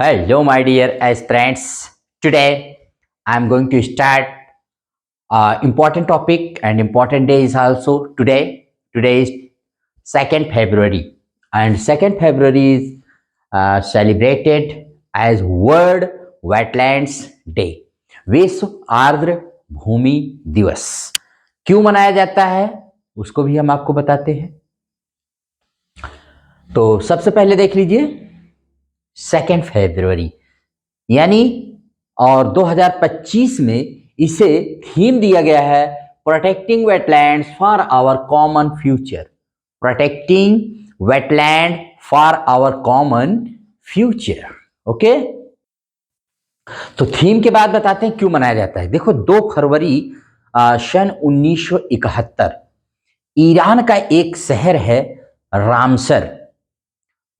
Hello, my dear aspirants. Today, I am going to start important topic and important day is also today. Today is 2nd February, and 2nd February is celebrated as World Wetlands Day, विश्व आर्द्र भूमि दिवस। क्यों मनाया जाता है उसको भी हम आपको बताते हैं। तो सबसे पहले देख लीजिए 2nd फरवरी यानी और 2025 में इसे थीम दिया गया है protecting wetlands for our common future. Protecting wetland for our common future. Okay, तो थीम के बाद बताते हैं क्यों मनाया जाता है। देखो 2 फरवरी सन 1971 ईरान का एक शहर है रामसर,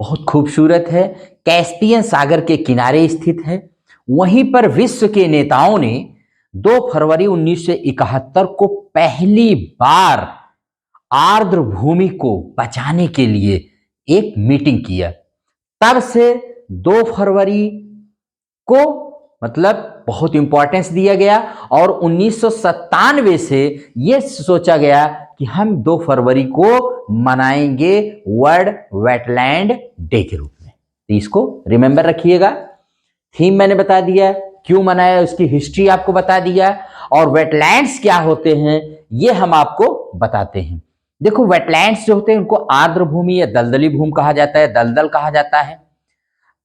बहुत खूबसूरत है, कैस्पियन सागर के किनारे स्थित है। वहीं पर विश्व के नेताओं ने 2 फरवरी 1971 को पहली बार आर्द्र भूमि को बचाने के लिए एक मीटिंग किया। तब से 2 फरवरी को मतलब बहुत इंपॉर्टेंस दिया गया और 1997 से यह सोचा गया कि हम 2 फरवरी को मनाएंगे वर्ल्ड वेटलैंड डे के रूप में। तो इसको रिमेंबर रखिएगा। थीम मैंने बता दिया, क्यों मनाया उसकी हिस्ट्री आपको बता दिया, और वेटलैंड्स क्या होते हैं ये हम आपको बताते हैं। देखो वेटलैंड्स जो होते हैं उनको आर्द्र भूमि या दलदली भूमि कहा जाता है, दलदल कहा जाता है।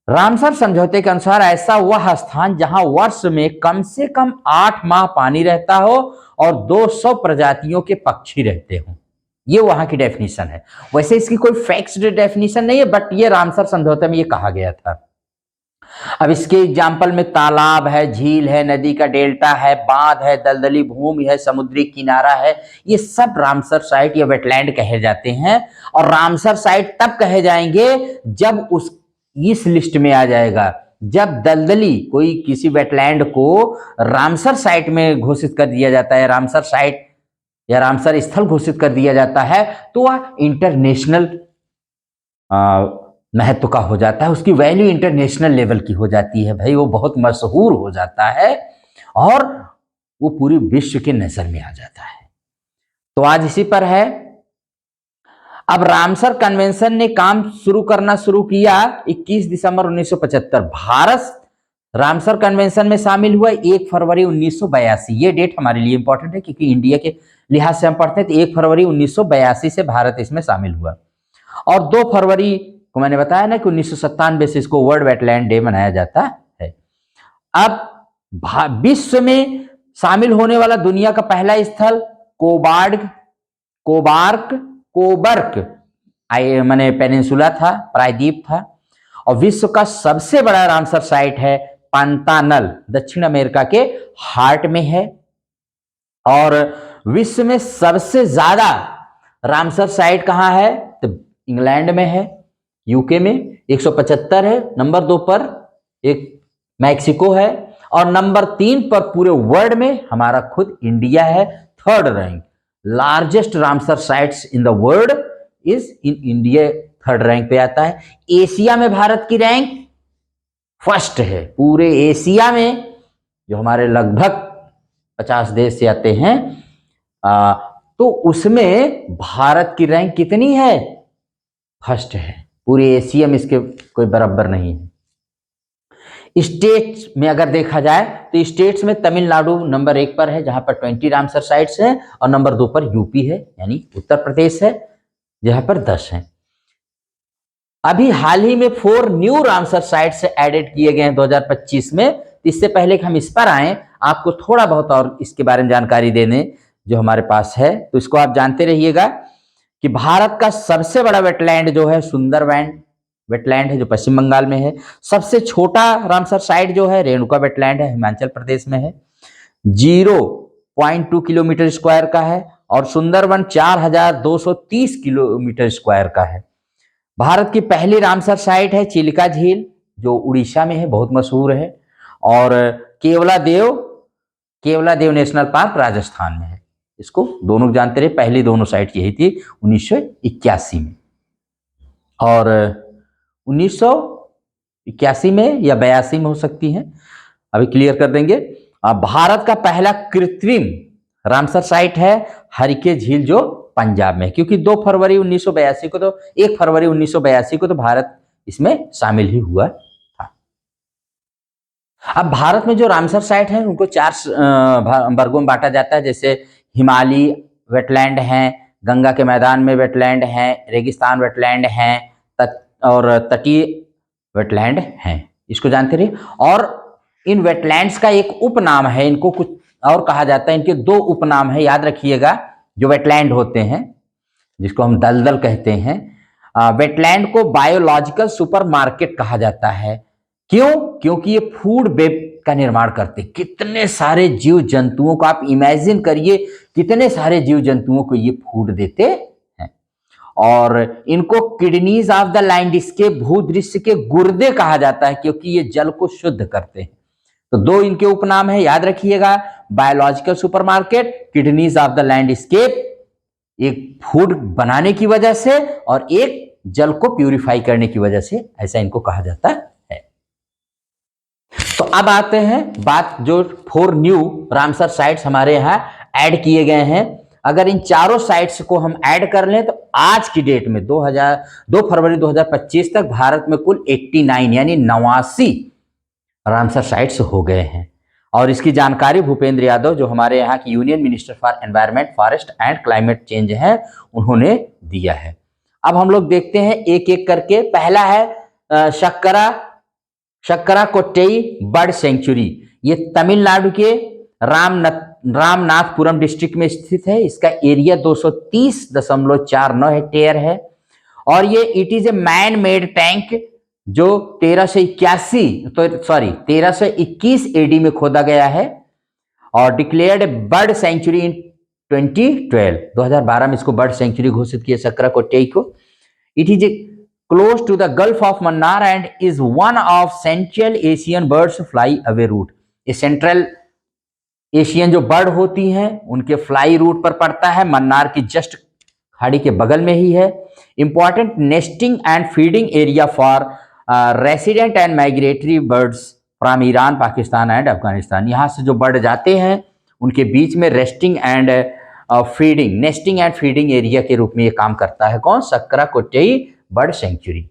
रामसर समझौते के अनुसार ऐसा वह स्थान जहां वर्ष में कम से कम 8 माह पानी रहता हो और 200 प्रजातियों के पक्षी रहते हो, ये वहां की डेफिनेशन है। वैसे इसकी कोई फिक्स्ड डेफिनेशन नहीं है, बट ये रामसर समझौते में ये कहा गया था। अब इसके एग्जाम्पल में तालाब है, झील है, नदी का डेल्टा है, बांध है, दलदली भूमि है, समुद्री किनारा है, ये सब रामसर साइट या वेटलैंड कहे जाते हैं। और रामसर साइट तब कहे जाएंगे जब इस लिस्ट में आ जाएगा जब दलदली कोई किसी वेटलैंड को रामसर साइट में घोषित कर दिया जाता है, रामसर साइट या रामसर स्थल घोषित कर दिया जाता है, तो वह इंटरनेशनल महत्व का हो जाता है, उसकी वैल्यू इंटरनेशनल लेवल की हो जाती है भाई, वो बहुत मशहूर हो जाता है और वो पूरी विश्व के नजर में आ जाता है। तो आज इसी पर है। अब रामसर कन्वेंशन ने काम करना शुरू किया 21 दिसंबर 1975। भारत रामसर कन्वेंशन में शामिल हुआ 1 फरवरी 1982। ये डेट हमारे लिए इंपॉर्टेंट है क्योंकि इंडिया के लिहाज से हम पढ़ते हैं, तो 1 फरवरी 1982 से भारत इसमें शामिल हुआ। और 2 फरवरी को मैंने बताया ना कि 1997 से इसको वर्ल्ड वेटलैंड डे मनाया जाता है। अब विश्व में शामिल होने वाला दुनिया का पहला स्थल कोबर्क माने पेनिनसुला था, प्रायद्वीप था। और विश्व का सबसे बड़ा रामसर साइट है पांतानल, दक्षिण अमेरिका के हार्ट में है। और विश्व में सबसे ज्यादा रामसर साइट कहां है, तो इंग्लैंड में है, यूके में 175 है, नंबर 2 पर एक मैक्सिको है, और नंबर 3 पर पूरे वर्ल्ड में हमारा खुद इंडिया है। 3rd rank largest Ramsar sites in the world is in India, 3rd rank पे आता है। एशिया में भारत की रैंक 1st है। पूरे एशिया में जो हमारे लगभग 50 देश से आते हैं, तो उसमें भारत की रैंक कितनी है, 1st है। पूरे एशिया में इसके कोई बराबर नहीं है। स्टेट्स में अगर देखा जाए तो स्टेट्स में तमिलनाडु नंबर 1 पर है जहां पर 20 रामसर साइट्स हैं, और नंबर 2 पर यूपी है यानी उत्तर प्रदेश है जहां पर 10 हैं। अभी हाल ही में 4 न्यू रामसर साइट्स एडेड किए गए हैं 2025 में। इससे पहले कि हम इस पर आए, आपको थोड़ा बहुत और इसके बारे में जानकारी देने जो हमारे पास है, तो इसको आप जानते रहिएगा कि भारत का सबसे बड़ा वेटलैंड जो है सुंदरबन वेटलैंड है जो पश्चिम बंगाल में है। सबसे छोटा रामसर साइट जो है रेणुका वेटलैंड है, हिमाचल प्रदेश में है, 0.2 किलोमीटर स्क्वायर का है। और सुंदरबन 4230 किलोमीटर स्क्वायर का है। भारत की पहली रामसर साइट है चिलिका झील जो उड़ीसा में है, बहुत मशहूर है। और केवलादेव नेशनल पार्क राजस्थान में है। इसको दोनों जानते रहे, पहली दोनों साइट यही थी 1981 में। और 1900 81 में या 82 में हो सकती हैं, अभी क्लियर कर देंगे। भारत का पहला कृत्रिम रामसर साइट है हरिके झील, जो पंजाब में, क्योंकि 2 फरवरी 1982 को तो 1 फरवरी 1982 को तो भारत इसमें शामिल ही हुआ था। अब भारत में जो रामसर साइट है उनको 4 वर्गों में बांटा जाता है, जैसे हिमालयी वेटलैंड हैं, गंगा के मैदान में वेटलैंड हैं, रेगिस्तान वेटलैंड हैं, और तटीय वेटलैंड हैं, इसको जानते रहिए। और इन वेटलैंड्स का एक उपनाम है, इनको कुछ और कहा जाता है, इनके 2 उपनाम है, याद रखिएगा। जो वेटलैंड होते हैं जिसको हम दलदल कहते हैं, वेटलैंड को बायोलॉजिकल सुपरमार्केट कहा जाता है। क्यों? क्योंकि ये फूड वेब का निर्माण करते, कितने सारे जीव जंतुओं को आप इमेजिन करिए, कितने सारे जीव जंतुओं को ये फूड देते हैं। और इनको किडनीज ऑफ द लैंडस्केप, भूदृश्य के गुर्दे कहा जाता है, क्योंकि ये जल को शुद्ध करते हैं। तो 2 इनके उपनाम है, याद रखिएगा, biological supermarket, kidneys of the landscape, एक फूड बनाने की वजह से और एक जल को प्यूरिफाई करने की वजह से, ऐसा इनको कहा जाता है। तो अब आते हैं बात, जो 4 न्यू रामसर साइट्स हमारे यहाँ ऐड किए गए हैं। अगर इन चारों साइट्स को हम ऐड कर लें तो आज की डेट में 2 फरवरी 2025 तक भारत में कुल 89 यानी 89 रामसर साइट्स हो गए हैं। और इसकी जानकारी भूपेंद्र यादव, जो हमारे यहाँ की union minister for environment, forest and climate change हैं, उन्होंने दिया है। अब हम लोग देखते हैं एक एक करके। पहला है शक्करा कोट्टेई बर्ड सेंचुरी। ये तमिलनाडु के रामनाथपुरम डिस्ट्रिक्ट में स्थित है। इसका एरिया 230.49 हेक्टेयर है। और ये it is a man made tank, जो 1321 एडी में खोदा गया है और डिक्लेयर्ड बर्ड सेंचुरी इन 2012 में इसको बर्ड सेंचुरी घोषित किया शक्करा कोट्टेई को। It is close to the Gulf of Mannar and is one of Central Asian birds fly away route। ये सेंट्रल एशियन जो बर्ड होती हैं उनके फ्लाई रूट पर पड़ता है, मन्नार की जस्ट खाड़ी के बगल में ही है। Important nesting and feeding area for resident and migratory birds from Iran, Pakistan and Afghanistan. यहाँ से जो बर्ड जाते हैं उनके बीच में resting and feeding, nesting and feeding area के रूप में ये काम करता है। कौन? शक्करा कोट्टेई बर्ड सेंचुरी।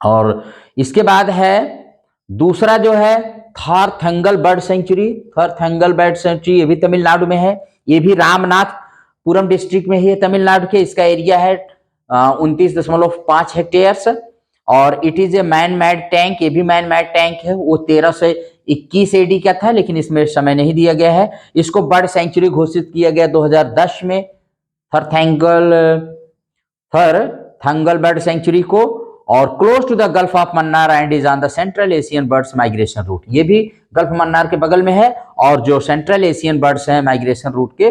और इसके बाद है दूसरा जो है थारथंगल बर्ड सेंचुरी। थारथंगल बर्ड सेंचुरी ये भी तमिलनाडु में है, ये भी रामनाथपुरम डिस्ट्रिक्ट में ही है तमिलनाडु के। इसका एरिया है 29.5 हेक्टेयर्स। और it is a man made tank, ये भी मैन मेड टैंक है। वो 1321 एडी का था, लेकिन इसमें समय नहीं दिया गया है। इसको बर्ड सेंचुरी घोषित किया गया 2010 में, थारथंगल बर्ड सेंचुरी को। और close to the gulf of Mannar and is on the central Asian birds migration route. ये भी गल्फ मन्नार के बगल में है और जो सेंट्रल एशियन बर्ड्स हैं माइग्रेशन रूट के,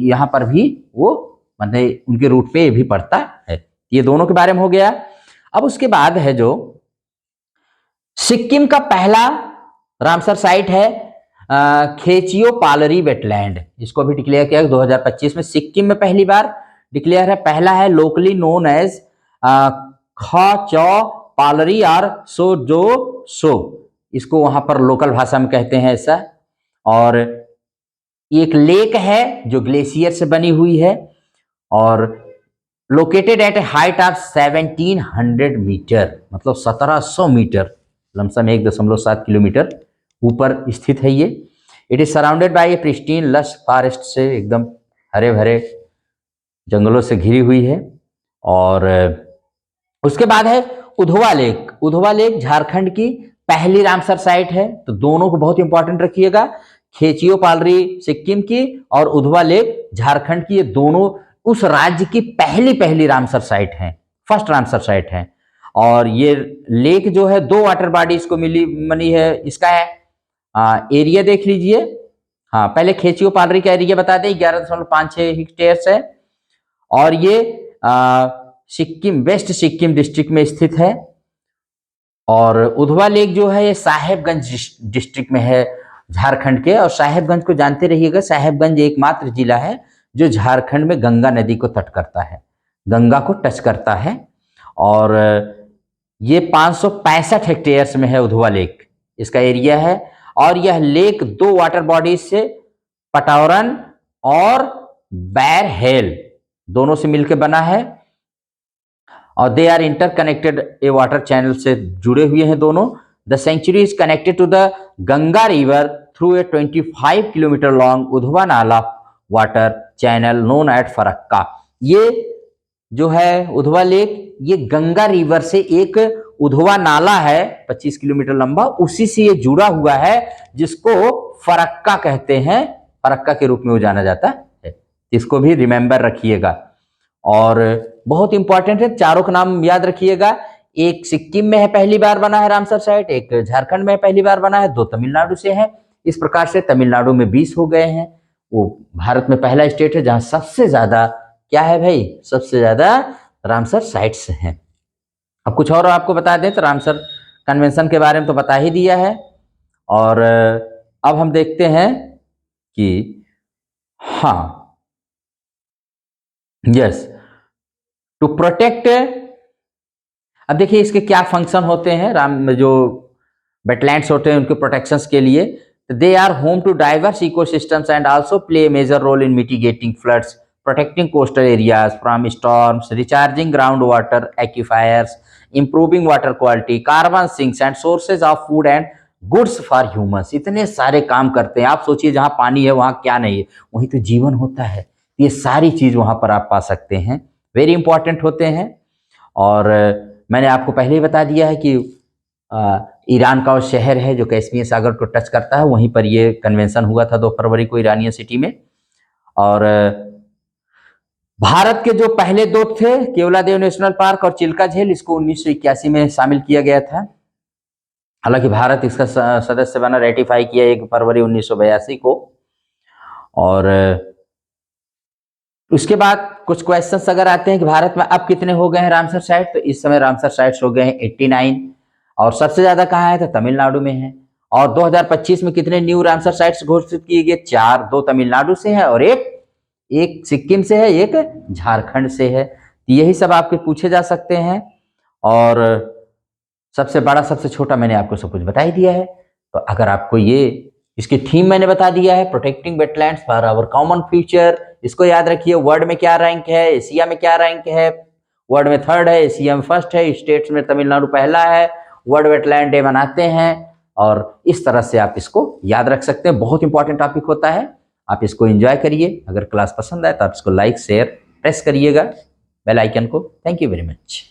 यहाँ पर भी वो मतलब उनके रूट पे ये भी पड़ता है। ये दोनों के बारे में हो गया। अब उसके बाद है जो सिक्किम का पहला रामसर साइट है खेचियो पालरी वेटलैंड। इसको भी डिक्लेयर किया 2025 में, सिक्किम में पहली बार डिक्लेयर है। पहला है लोकली नोन एज खाचो पालरी और सो, इसको वहां पर लोकल भाषा में कहते हैं ऐसा। और एक लेक है जो ग्लेशियर से बनी हुई है और located at a height of 1700 metre, मतलब 1700 मीटर, लमसम 1.7 किलोमीटर ऊपर स्थित है ये। It is surrounded by A pristine lush forest, से एकदम हरे भरे जंगलों से घिरी हुई है। और उसके बाद है उधवा लेक। उधवा लेक झारखंड की पहली रामसर साइट है, तो दोनों को बहुत इंपॉर्टेंट रखिएगा। खेचियो पालरी सिक्किम की और उधवा लेक झारखंड की, ये दोनों उस राज्य की पहली रामसर साइट है, फर्स्ट रामसर साइट है। और ये लेक जो है 2 वाटर बॉडीज को बनी है। इसका है एरिया देख लीजिए। हाँ, पहले खेचियो पालरी का एरिया बता दें, 11.56 हेक्टेयर्स है। और ये सिक्किम, वेस्ट सिक्किम डिस्ट्रिक्ट में स्थित है। और उधवा लेक जो है ये साहेबगंज डिस्ट्रिक्ट में है झारखंड के। और साहेबगंज को जानते रहिएगा, साहेबगंज एकमात्र जिला है जो झारखंड में गंगा नदी को तट करता है, गंगा को टच करता है। और ये 565 हेक्टेयर्स में है उधवा लेक, इसका एरिया है। और यह लेक 2 वाटर बॉडीज से, पटौरन और बैर हेल, दोनों से मिलकर बना है। और they are interconnected a water channel से जुड़े हुए हैं दोनों। The sanctuary is connected to the Ganga river through a 25 kilometre long Udhwa nala water channel known at Farakka. ये जो है उधवा लेक, ये गंगा रिवर से एक उधवा नाला है 25 किलोमीटर लंबा, उसी से ये जुड़ा हुआ है, जिसको फरक्का कहते हैं, फरक्का के रूप में वो जाना जाता है। इसको भी रिमेंबर रखिएगा। और बहुत इंपॉर्टेंट है, चारों का नाम याद रखिएगा। एक सिक्किम में है, पहली बार बना है रामसर साइट, एक झारखंड में पहली बार बना है, 2 तमिलनाडु से है। इस प्रकार से तमिलनाडु में 20 हो गए हैं। वो भारत में पहला स्टेट है जहां सबसे ज्यादा क्या है भाई, सबसे ज्यादा रामसर साइट्स हैं। अब कुछ और आपको बता दें तो रामसर कन्वेंशन के बारे में तो बता ही दिया है। और अब हम देखते हैं कि हाँ, यस, टू प्रोटेक्ट, अब देखिए इसके क्या फंक्शन होते हैं। राम जो वेटलैंड्स होते हैं उनके प्रोटेक्शंस के लिए, they are home to diverse ecosystems and also play major role in mitigating floods, protecting coastal areas from storms, recharging ground water aquifers, improving water quality, carbon sinks and sources of food and goods for humans. इतने सारे काम करते हैं। आप सोचिए जहां पानी है वहां क्या नहीं है, वहीं तो जीवन होता है। ये सारी चीज वहां पर आप पा सकते हैं, वेरी इंपॉर्टेंट होते हैं। और मैंने आपको पहले ही बता दिया है कि ईरान का वो शहर है जो कैस्पियन सागर को टच करता है, वहीं पर ये कन्वेंशन हुआ था 2 फरवरी को ईरानियन सिटी में। और भारत के जो पहले 2 थे, केवलादेव नेशनल पार्क और चिल्का झील, इसको 1981 में शामिल किया गया था। हालांकि भारत इसका सदस्य बना, रेटिफाई किया 1 फरवरी 1982 को। और उसके बाद कुछ क्वेश्चंस अगर आते हैं कि भारत में अब कितने हो गए हैं रामसर साइट, तो इस समय रामसर साइट्स हो गए हैं 89। और सबसे ज्यादा कहाँ है तो तमिलनाडु में है। और 2025 में कितने न्यू रामसर साइट्स घोषित किए गए, 4, 2 तमिलनाडु से है और एक सिक्किम से है, एक झारखंड से है। यही सब आपके पूछे जा सकते हैं। और सबसे बड़ा सबसे छोटा मैंने आपको सब कुछ बता ही दिया है। तो अगर आपको ये इसकी थीम मैंने बता दिया है, protecting wetlands for our common future, इसको याद रखिए। वर्ल्ड में क्या रैंक है, एशिया में क्या रैंक है, वर्ल्ड में 3rd है, एशिया में 1st है, स्टेट्स में तमिलनाडु पहला है। वर्ल्ड वेटलैंड डे मनाते हैं और इस तरह से आप इसको याद रख सकते हैं। बहुत इंपॉर्टेंट टॉपिक होता है, आप इसको एंजॉय करिए। अगर क्लास पसंद आए तो आप इसको लाइक शेयर प्रेस करिएगा बेल आइकन को। Thank you very much.